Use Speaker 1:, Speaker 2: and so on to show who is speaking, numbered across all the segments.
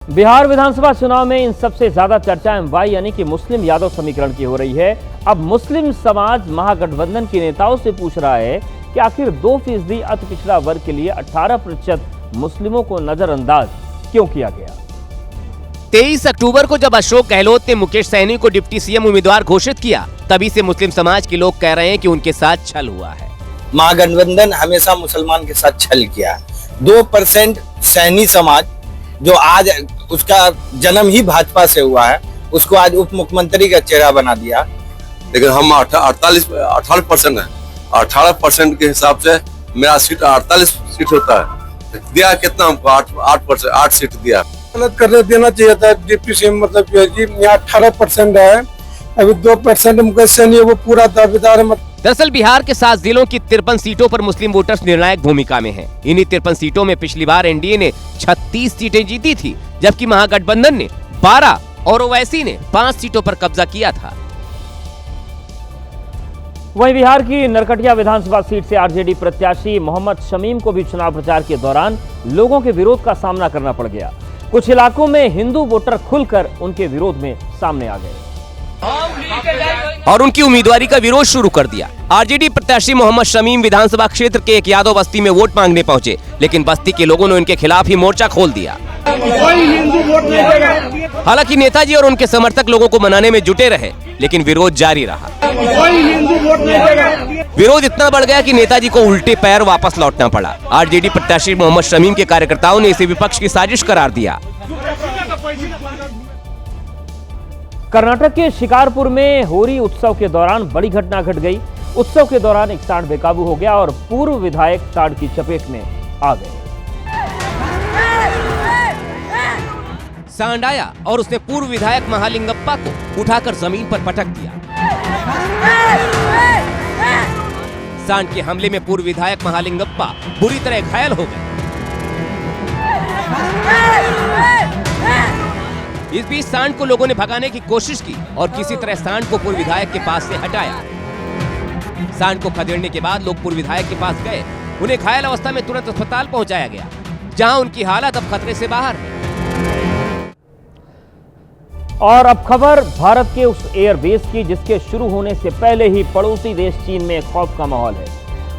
Speaker 1: बिहार विधानसभा चुनाव में इन सबसे ज्यादा चर्चा एमवाई यानी कि मुस्लिम यादव समीकरण की हो रही है। अब मुस्लिम समाज महागठबंधन के नेताओं से पूछ रहा है कि आखिर 2% अति पिछड़ा वर्ग के लिए 18% मुस्लिमों को नजरअंदाज क्यों किया गया।
Speaker 2: 23 अक्टूबर को जब अशोक गहलोत ने मुकेश सहनी को डिप्टी सीएम उम्मीदवार घोषित किया, तभी से मुस्लिम समाज के लोग कह रहे हैं कि उनके साथ छल हुआ है।
Speaker 3: महागठबंधन हमेशा मुसलमान के साथ छल किया। 2% सहनी समाज जो आज उसका जन्म ही भाजपा से हुआ है, उसको आज उप मुख्यमंत्री का चेहरा बना दिया।
Speaker 4: लेकिन हम 18% है, 18% के हिसाब से मेरा सीट 48 सीट होता है। दिया कितना हमको 8 सीट दिया।
Speaker 5: गलत करने देना चाहिए था डिप्टी सीएम, मतलब यहाँ 18% है, अभी 2% मुकेश सहनी है, वो पूरा दावेदार है।
Speaker 2: दरअसल बिहार के 7 जिलों की 53 सीटों पर मुस्लिम वोटर्स निर्णायक भूमिका में हैं। इन्हीं 53 सीटों में पिछली बार एनडीए ने 36 सीटें जीती थी, जबकि महागठबंधन ने 12 और ओवैसी ने 5 सीटों पर कब्जा किया था।
Speaker 1: वहीं बिहार की नरकटिया विधानसभा सीट से आरजेडी प्रत्याशी मोहम्मद शमीम को भी चुनाव प्रचार के दौरान लोगों के विरोध का सामना करना पड़ गया। कुछ इलाकों में हिंदू वोटर खुलकर उनके विरोध में सामने आ गए
Speaker 2: और उनकी उम्मीदवारी का विरोध शुरू कर दिया। आरजेडी प्रत्याशी मोहम्मद शमीम विधानसभा क्षेत्र के एक यादव बस्ती में वोट मांगने पहुंचे, लेकिन बस्ती के लोगों ने उनके खिलाफ ही मोर्चा खोल दिया। हालांकि नेताजी और उनके समर्थक लोगों को मनाने में जुटे रहे, लेकिन विरोध जारी रहा। विरोध इतना बढ़ गया कि नेताजी को उल्टे पैर वापस लौटना पड़ा। आरजेडी प्रत्याशी मोहम्मद शमीम के कार्यकर्ताओं ने इसे विपक्ष की साजिश करार दिया।
Speaker 1: कर्नाटक के शिकारपुर में होरी उत्सव के दौरान बड़ी घटना घट गई। उत्सव के दौरान एक सांड बेकाबू हो गया और पूर्व विधायक सांड की चपेट में आ गए।
Speaker 2: सांड आया और उसने पूर्व विधायक महालिंगप्पा को उठाकर जमीन पर पटक दिया। सांड के हमले में पूर्व विधायक महालिंगप्पा बुरी तरह घायल हो गए। इस बीच सांड को लोगों ने भगाने की कोशिश की और किसी तरह सांड को पूर्व विधायक के पास से हटाया। सांड को खदेड़ने के बाद लोग पूर्व विधायक के पास गए। उन्हें घायल अवस्था में तुरंत अस्पताल पहुंचाया गया, जहां उनकी हालत अब खतरे से बाहर है।
Speaker 1: और अब खबर भारत के उस एयरबेस की जिसके शुरू होने से पहले ही पड़ोसी देश चीन में खौफ का माहौल है।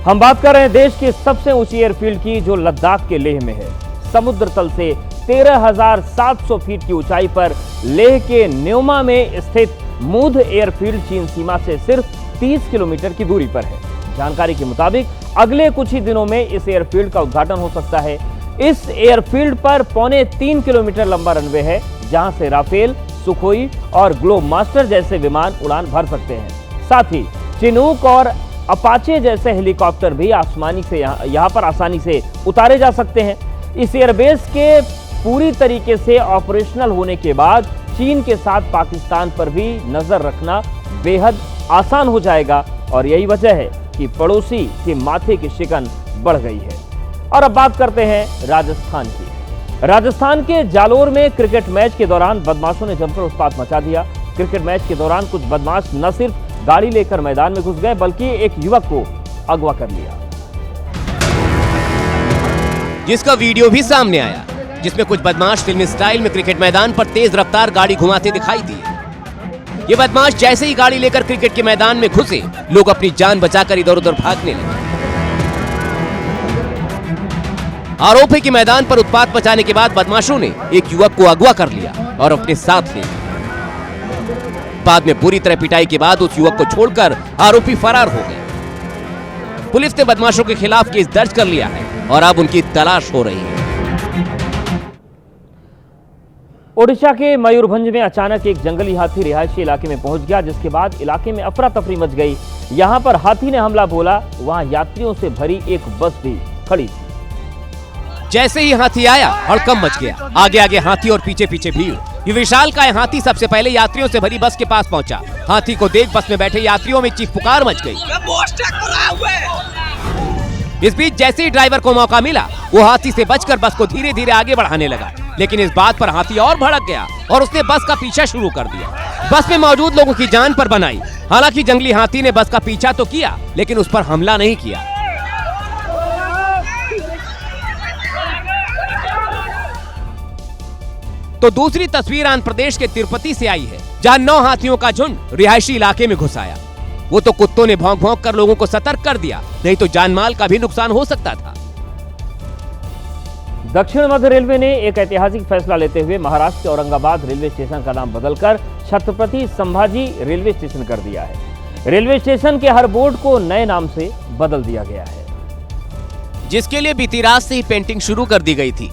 Speaker 1: हम बात कर रहे हैं देश की सबसे ऊंची एयरफील्ड की, जो लद्दाख के लेह में है। समुद्र तल से 13,700 फीट की ऊंचाई पर लेह के न्योमा में स्थित मूध एयरफील्ड चीन सीमा से सिर्फ 30 किलोमीटर की दूरी पर है। जानकारी के मुताबिक अगले कुछ ही दिनों में इस एयरफील्ड का उद्घाटन हो सकता है। इस एयरफील्ड पर 3.25 किलोमीटर लंबा रनवे है, जहां से राफेल, सुखोई और ग्लोब मास्टर जैसे विमान उड़ान भर सकते हैं। साथ ही चिनूक और अपाचे जैसे हेलीकॉप्टर भी आसमानी से यहाँ पर आसानी से उतारे जा सकते हैं। इस एयरबेस के पूरी तरीके से ऑपरेशनल होने के बाद चीन के साथ पाकिस्तान पर भी नजर रखना बेहद आसान हो जाएगा और यही वजह है कि पड़ोसी के माथे की शिकन बढ़ गई है। और अब बात करते हैं राजस्थान की। राजस्थान के जालोर में क्रिकेट मैच के दौरान बदमाशों ने जमकर उत्पात मचा दिया। क्रिकेट मैच के दौरान कुछ बदमाश न सिर्फ गाड़ी लेकर मैदान में घुस गए, बल्कि एक युवक को अगवा कर लिया,
Speaker 2: जिसका वीडियो भी सामने आया, जिसमें कुछ बदमाश फिल्मी स्टाइल में क्रिकेट मैदान पर तेज रफ्तार गाड़ी घुमाते दिखाई दिए। ये बदमाश जैसे ही गाड़ी लेकर क्रिकेट के मैदान में घुसे, लोग अपनी जान बचाकर इधर उधर भागने लगे। आरोप है कि मैदान पर उत्पात मचाने के बाद बदमाशों ने एक युवक को अगवा कर लिया और अपने साथ ले गए। बाद में पूरी तरह पिटाई के बाद उस युवक को छोड़कर आरोपी फरार हो गए। पुलिस ने बदमाशों के खिलाफ केस दर्ज कर लिया है और अब उनकी तलाश हो रही है।
Speaker 1: ओडिशा के मयूरभंज में अचानक एक जंगली हाथी रिहायशी इलाके में पहुंच गया, जिसके बाद इलाके में अफरा तफरी मच गई। यहां पर हाथी ने हमला बोला, वहां यात्रियों से भरी एक बस भी खड़ी थी।
Speaker 2: जैसे ही हाथी आया, हड़कंप मच गया। आगे आगे हाथी और पीछे पीछे भीड़। ये विशालकाय हाथी सबसे पहले यात्रियों से भरी बस के पास पहुंचा। हाथी को देख बस में बैठे यात्रियों में चीख पुकार मच गई। इस बीच जैसे ही ड्राइवर को मौका मिला, वो हाथी से बचकर बस को धीरे धीरे आगे बढ़ाने लगा। लेकिन इस बात पर हाथी और भड़क गया और उसने बस का पीछा शुरू कर दिया। बस में मौजूद लोगों की जान पर बनाई। हालांकि जंगली हाथी ने बस का पीछा तो किया, लेकिन उस पर हमला नहीं किया। तो दूसरी तस्वीर आंध्र प्रदेश के तिरुपति से आई है, जहां 9 हाथियों का झुंड रिहायशी इलाके में घुस आया। वो तो कुत्तों ने भौंक भौंक कर लोगों को सतर्क कर दिया, नहीं तो जानमाल का भी नुकसान हो सकता था।
Speaker 1: दक्षिण मध्य रेलवे ने एक ऐतिहासिक फैसला लेते हुए महाराष्ट्र के औरंगाबाद रेलवे स्टेशन का नाम बदलकर छत्रपति संभाजी रेलवे स्टेशन कर दिया है। रेलवे स्टेशन के हर बोर्ड को नए नाम से बदल दिया गया है,
Speaker 2: जिसके लिए बीती रात से ही पेंटिंग शुरू कर दी गई थी।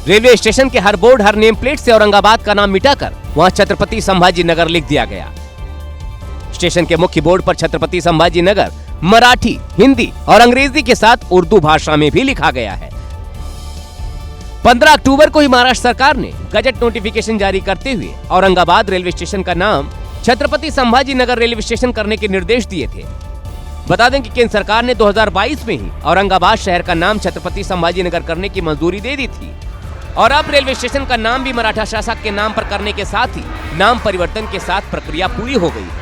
Speaker 2: रेलवे स्टेशन के हर बोर्ड, हर नेम प्लेट से औरंगाबाद का नाम मिटाकर वहां छत्रपति संभाजी नगर लिख दिया गया। स्टेशन के मुख्य बोर्ड पर छत्रपति संभाजी नगर मराठी, हिंदी और अंग्रेजी के साथ उर्दू भाषा में भी लिखा गया है। 15 अक्टूबर को ही महाराष्ट्र सरकार ने गजट नोटिफिकेशन जारी करते हुए औरंगाबाद रेलवे स्टेशन का नाम छत्रपति संभाजी नगर रेलवे स्टेशन करने के निर्देश दिए थे। बता दें कि केंद्र सरकार ने 2022 में ही औरंगाबाद शहर का नाम छत्रपति संभाजी नगर करने की मंजूरी दे दी थी और अब रेलवे स्टेशन का नाम भी मराठा शासक के नाम पर करने के साथ ही नाम परिवर्तन के साथ प्रक्रिया पूरी हो गई है।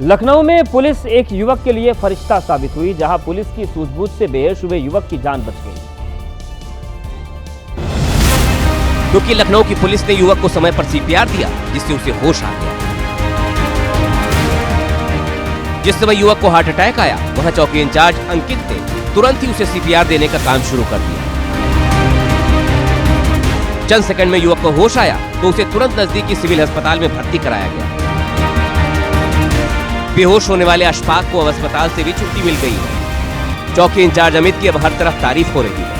Speaker 1: लखनऊ में पुलिस एक युवक के लिए फरिश्ता साबित हुई, जहां पुलिस की सूझबूझ से बेहोश हुए युवक की जान बच गई।
Speaker 2: क्योंकि लखनऊ की पुलिस ने युवक को समय पर सीपीआर दिया, जिससे उसे होश आ गया। जिस समय युवक को हार्ट अटैक आया, वहां चौकी इंचार्ज अंकित ने तुरंत ही उसे सीपीआर देने का काम शुरू कर दिया। चंद सेकंड में युवक को होश आया तो उसे तुरंत नजदीकी सिविल अस्पताल में भर्ती कराया गया। बेहोश होने वाले अशफाक को अब अस्पताल से भी छुट्टी मिल गई है। चौकी इंचार्ज अमित की अब हर तरफ तारीफ हो रही है।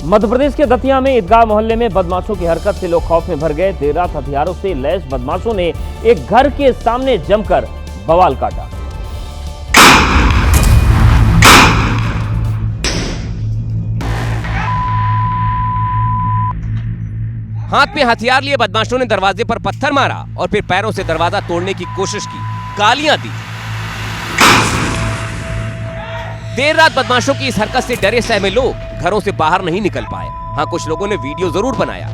Speaker 1: मध्य प्रदेश के दतिया में ईदगाह मोहल्ले में बदमाशों की हरकत से लोग खौफ में भर गए। देर रात हथियारों से लैस बदमाशों ने एक घर के सामने जमकर बवाल काटा।
Speaker 2: हाथ में हथियार लिए बदमाशों ने दरवाजे पर पत्थर मारा और फिर पैरों से दरवाजा तोड़ने की कोशिश की, गालियां दी। देर रात बदमाशों की इस हरकत से डरे सहमे लोग घरों से बाहर नहीं निकल पाए। हाँ, कुछ लोगों ने वीडियो जरूर बनाया।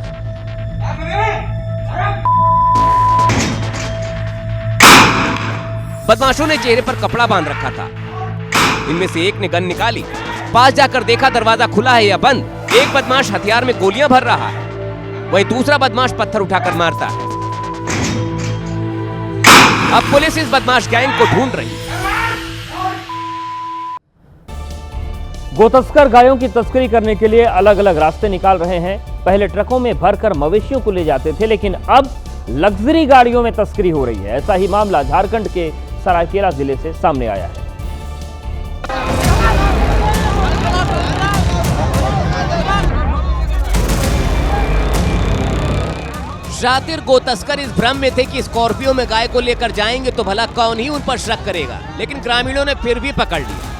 Speaker 2: बदमाशों ने चेहरे पर कपड़ा बांध रखा था। इनमें से एक ने गन निकाली, पास जाकर देखा दरवाजा खुला है या बंद। एक बदमाश हथियार में गोलियां भर रहा है, वहीं दूसरा बदमाश पत्थर उठाकर मारता है। अब पुलिस इस बदमाश गैंग को ढूंढ रही है।
Speaker 1: गोतस्कर गायों की तस्करी करने के लिए अलग अलग रास्ते निकाल रहे हैं। पहले ट्रकों में भरकर मवेशियों को ले जाते थे, लेकिन अब लग्जरी गाड़ियों में तस्करी हो रही है। ऐसा ही मामला झारखंड के सरायकेला जिले से सामने आया है।
Speaker 2: शातिर गोतस्कर इस भ्रम में थे कि स्कॉर्पियो में गाय को लेकर जाएंगे तो भला कौन ही उन पर शक करेगा, लेकिन ग्रामीणों ने फिर भी पकड़ लिया।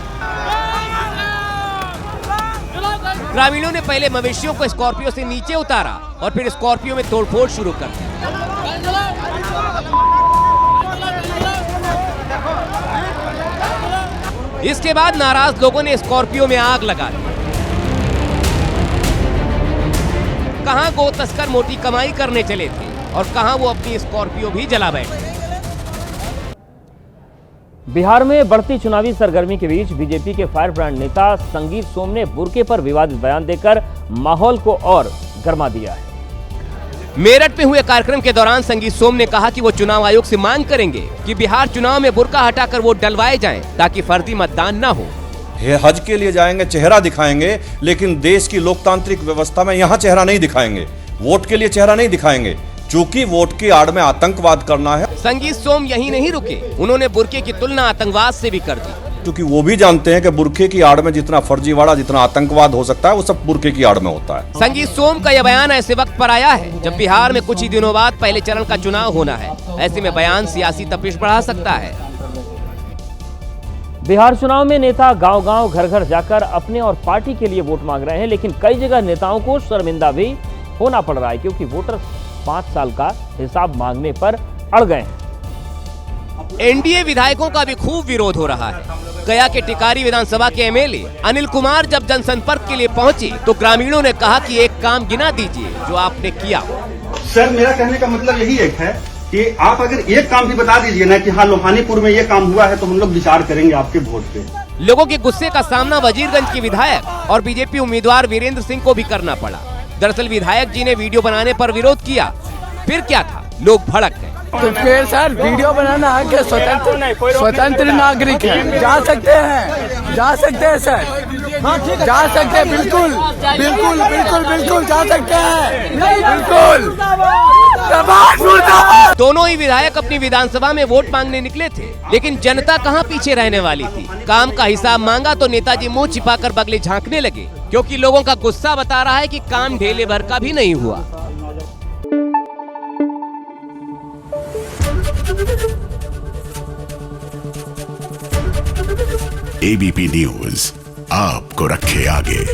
Speaker 2: ग्रामीणों ने पहले मवेशियों को स्कॉर्पियो से नीचे उतारा और फिर स्कॉर्पियो में तोड़फोड़ शुरू कर दी। इसके बाद नाराज लोगों ने स्कॉर्पियो में आग लगा दी। कहां गोतस्कर मोटी कमाई करने चले थे और कहां वो अपनी स्कॉर्पियो भी जला बैठे।
Speaker 1: बिहार में बढ़ती चुनावी सरगर्मी के बीच बीजेपी के फायर ब्रांड नेता संगीत सोम ने बुर्के पर विवादित बयान देकर माहौल को और गर्मा दिया है।
Speaker 2: मेरठ में हुए कार्यक्रम के दौरान संगीत सोम ने कहा कि वो चुनाव आयोग से मांग करेंगे कि बिहार चुनाव में बुर्का हटाकर वोट डलवाए जाएं ताकि फर्जी मतदान न हो।
Speaker 6: हज के लिए जाएंगे, चेहरा दिखाएंगे, लेकिन देश की लोकतांत्रिक व्यवस्था में यहाँ चेहरा नहीं दिखाएंगे, वोट के लिए चेहरा नहीं दिखाएंगे, चूंकि वोट की आड़ में आतंकवाद करना है।
Speaker 2: संगीत सोम यही नहीं रुके, उन्होंने बुर्के की तुलना आतंकवाद से भी कर दी।
Speaker 6: क्योंकि वो भी जानते हैं कि बुर्के की आड़ में जितना फर्जीवाड़ा, जितना आतंकवाद हो सकता है, वो सब बुर्के की आड़ में होता है।
Speaker 2: संगीत सोम का यह बयान ऐसे वक्त पर आया है जब बिहार में कुछ ही दिनों बाद पहले चरण का चुनाव होना है। ऐसे में बयान सियासी तपिश बढ़ा सकता है।
Speaker 1: बिहार चुनाव में नेता गांव-गांव, घर-घर जाकर अपने और पार्टी के लिए वोट मांग रहे हैं, लेकिन कई जगह नेताओं को शर्मिंदा भी होना पड़ रहा है क्योंकि वोटर 5 साल का हिसाब मांगने पर अड़ गए हैं।
Speaker 2: एनडीए विधायकों का भी खूब विरोध हो रहा है। गया के टिकारी विधानसभा के एमएलए अनिल कुमार जब जनसंपर्क के लिए पहुंचे तो ग्रामीणों ने कहा कि एक काम गिना दीजिए जो आपने किया।
Speaker 7: सर, मेरा कहने का मतलब यही एक है कि आप अगर एक काम भी बता दीजिए ना कि हाँ लोहानीपुर में ये काम हुआ है तो हम लोग विचार करेंगे आपके वोट पे।
Speaker 2: लोगों के गुस्से का सामना वजीरगंज के विधायक और बीजेपी उम्मीदवार वीरेंद्र सिंह को भी करना पड़ा। दरअसल विधायक जी ने वीडियो बनाने पर विरोध किया, फिर क्या था, लोग भड़क गए।
Speaker 8: तो फिर सर वीडियो बनाना है कि स्वतंत्र नागरिक है, जा सकते हैं सर, जा सकते हैं, बिल्कुल बिल्कुल बिल्कुल बिल्कुल जा सकते हैं, बिल्कुल।
Speaker 2: दोनों ही विधायक अपनी विधानसभा में वोट मांगने निकले थे, लेकिन जनता कहां पीछे रहने वाली थी। काम का हिसाब मांगा तो नेताजी मुंह छिपाकर बगले झांकने लगे, क्योंकि लोगों का गुस्सा बता रहा है कि काम ढेले भर का भी नहीं हुआ।
Speaker 9: एबीपी न्यूज आपको रखे आगे।